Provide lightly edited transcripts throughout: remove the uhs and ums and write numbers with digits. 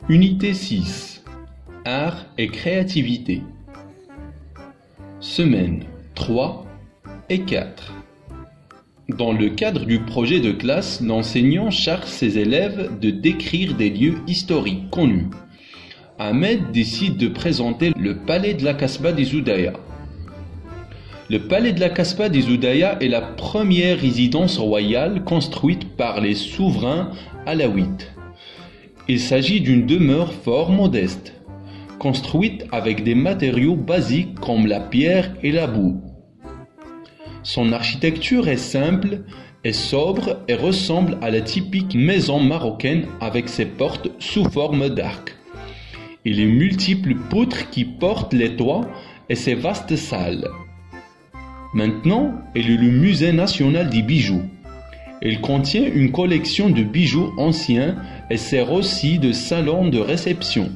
Unité 6. Art et créativité. Semaines 3 et 4. Dans le cadre du projet de classe, l'enseignant charge ses élèves de décrire des lieux historiques connus. Ahmed décide de présenter le palais de la Kasbah des Oudaya. Le palais de la Kasbah des Oudaya est la première résidence royale construite par les souverains alaouites. Il s'agit d'une demeure fort modeste, construite avec des matériaux basiques comme la pierre et la boue. Son architecture est simple et sobre et ressemble à la typique maison marocaine avec ses portes sous forme d'arc et les multiples poutres qui portent les toits et ses vastes salles. Maintenant, elle est le musée national des bijoux. Il contient une collection de bijoux anciens et sert aussi de salon de réception.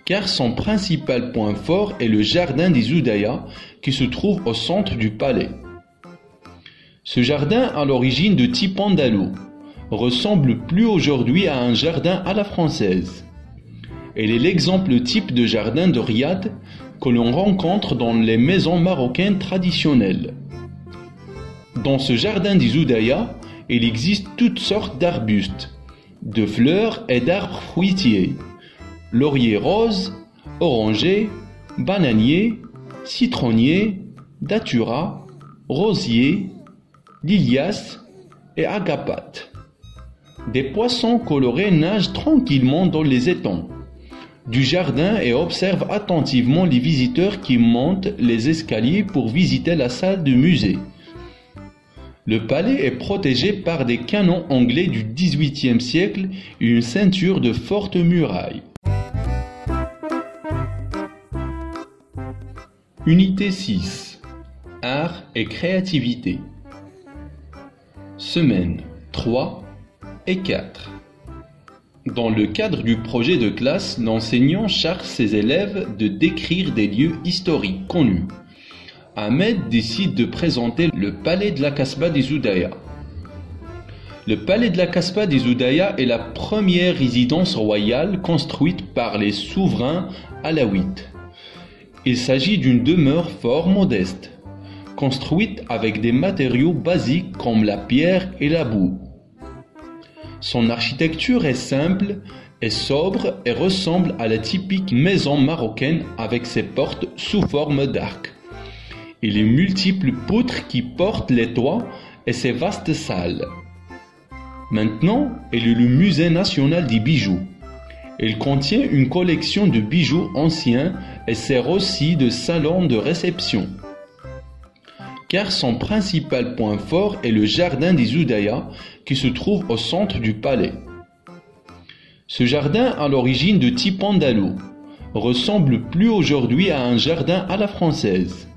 Car son principal point fort est le jardin des Oudaya qui se trouve au centre du palais. Ce jardin, à l'origine de type andalou, ressemble plus aujourd'hui à un jardin à la française. Elle est l'exemple type de jardin de riad que l'on rencontre dans les maisons marocaines traditionnelles. Dans ce jardin des Oudaya, il existe toutes sortes d'arbustes, de fleurs et d'arbres fruitiers, lauriers roses, orangers, bananiers, citronniers, datura, rosiers, lilias et agapates. Des poissons colorés nagent tranquillement dans les étangs du jardin et observent attentivement les visiteurs qui montent les escaliers pour visiter la salle de musée. Le palais est protégé par des canons anglais du XVIIIe siècle et une ceinture de fortes murailles. Unité 6. Art et créativité. Semaines 3 et 4. Dans le cadre du projet de classe, l'enseignant charge ses élèves de décrire des lieux historiques connus. Ahmed décide de présenter le palais de la Kasbah des Oudaya. Le palais de la Kasbah des Oudaya est la première résidence royale construite par les souverains alaouites. Il s'agit d'une demeure fort modeste, construite avec des matériaux basiques comme la pierre et la boue. Son architecture est simple et sobre et ressemble à la typique maison marocaine avec ses portes sous forme d'arc et les multiples poutres qui portent les toits et ses vastes salles. Maintenant, elle est le musée national des bijoux. Il contient une collection de bijoux anciens et sert aussi de salon de réception. Car son principal point fort est le jardin des Oudaya qui se trouve au centre du palais. Ce jardin, à l'origine de type andalou, ressemble plus aujourd'hui à un jardin à la française.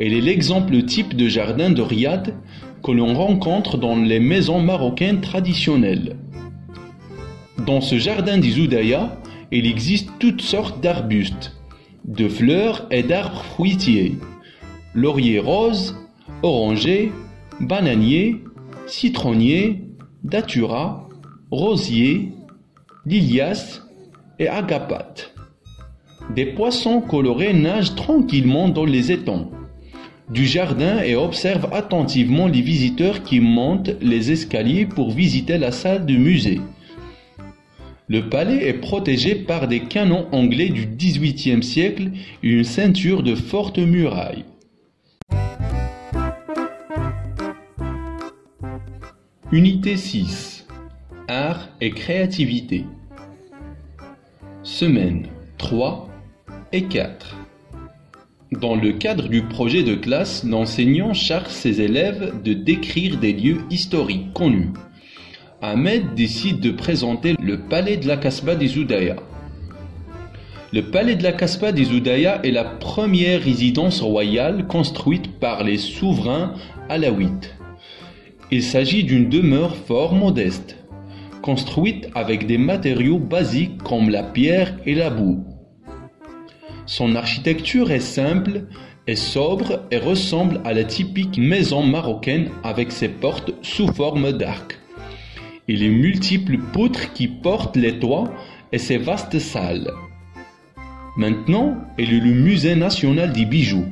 Elle est l'exemple type de jardin de riad que l'on rencontre dans les maisons marocaines traditionnelles. Dans ce jardin des Oudaya, il existe toutes sortes d'arbustes, de fleurs et d'arbres fruitiers, lauriers roses, orangers, bananiers, citronniers, datura, rosiers, lilias et agapates. Des poissons colorés nagent tranquillement dans les étangs du jardin et observent attentivement les visiteurs qui montent les escaliers pour visiter la salle de musée. Le palais est protégé par des canons anglais du XVIIIe siècle et une ceinture de fortes murailles. Unité 6. Art et créativité. Semaines 3 et 4. Dans le cadre du projet de classe, l'enseignant charge ses élèves de décrire des lieux historiques connus. Ahmed décide de présenter le palais de la Kasbah des Oudaya. Le palais de la Kasbah des Oudaya est la première résidence royale construite par les souverains alaouites. Il s'agit d'une demeure fort modeste, construite avec des matériaux basiques comme la pierre et la boue. Son architecture est simple et sobre et ressemble à la typique maison marocaine avec ses portes sous forme d'arc et les multiples poutres qui portent les toits et ses vastes salles. Maintenant, elle est le Musée national des bijoux.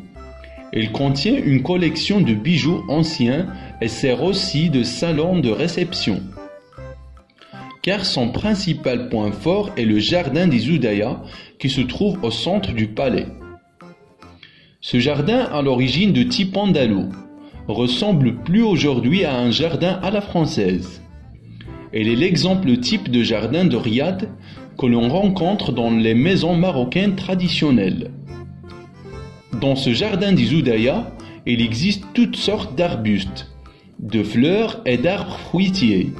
Elle contient une collection de bijoux anciens et sert aussi de salon de réception. Car son principal point fort est le jardin des Oudaya qui se trouve au centre du palais. Ce jardin, à l'origine de type andalou, ressemble plus aujourd'hui à un jardin à la française. Elle est l'exemple type de jardin de riad que l'on rencontre dans les maisons marocaines traditionnelles. Dans ce jardin des Oudaya, il existe toutes sortes d'arbustes, de fleurs et d'arbres fruitiers,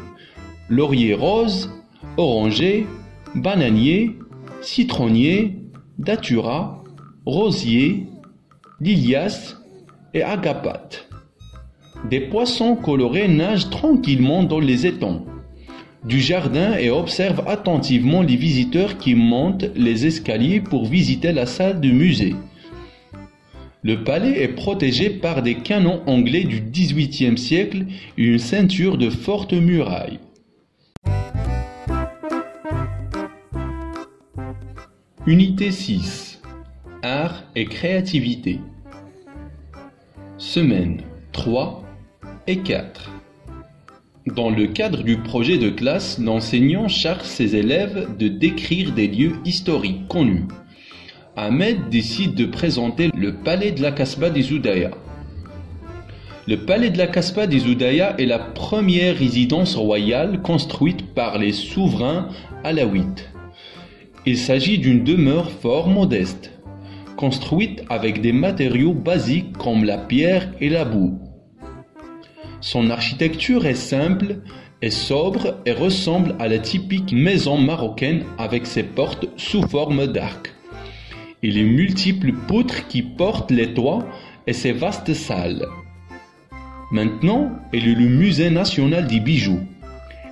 lauriers roses, orangers, bananiers, citronniers, datura, rosiers, lilias et agapates. Des poissons colorés nagent tranquillement dans les étangs du jardin et observent attentivement les visiteurs qui montent les escaliers pour visiter la salle du musée. Le palais est protégé par des canons anglais du XVIIIe siècle et une ceinture de fortes murailles. Unité 6. Art et créativité. Semaines 3 et 4. Dans le cadre du projet de classe, l'enseignant charge ses élèves de décrire des lieux historiques connus. Ahmed décide de présenter le palais de la Kasbah des Oudaya. Le palais de la Kasbah des Oudaya est la première résidence royale construite par les souverains alaouites. Il s'agit d'une demeure fort modeste, construite avec des matériaux basiques comme la pierre et la boue. Son architecture est simple et sobre et ressemble à la typique maison marocaine avec ses portes sous forme d'arc et les multiples poutres qui portent les toits et ses vastes salles. Maintenant, elle est le Musée national des bijoux.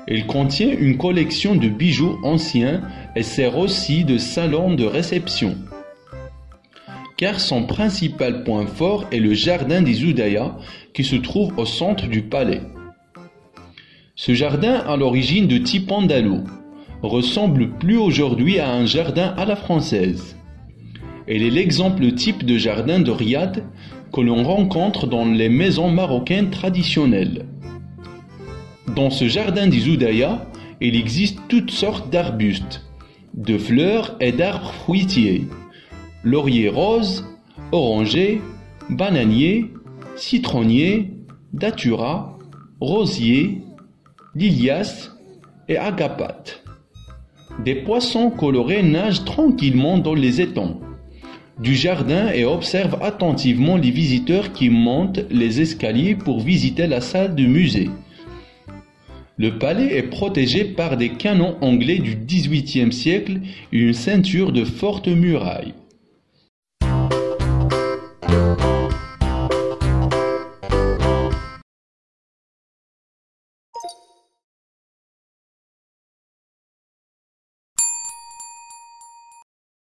Elle contient une collection de bijoux anciens et sert aussi de salon de réception. Car son principal point fort est le jardin des Oudaya qui se trouve au centre du palais. Ce jardin, à l'origine de type andalou, ressemble plus aujourd'hui à un jardin à la française. Elle est l'exemple type de jardin de riad que l'on rencontre dans les maisons marocaines traditionnelles. Dans ce jardin des Oudaya, il existe toutes sortes d'arbustes, de fleurs et d'arbres fruitiers, lauriers roses, orangers, bananiers, citronniers, datura, rosiers, lilias et agapates. Des poissons colorés nagent tranquillement dans les étangs du jardin et observent attentivement les visiteurs qui montent les escaliers pour visiter la salle du musée. Le palais est protégé par des canons anglais du XVIIIe siècle et une ceinture de fortes murailles.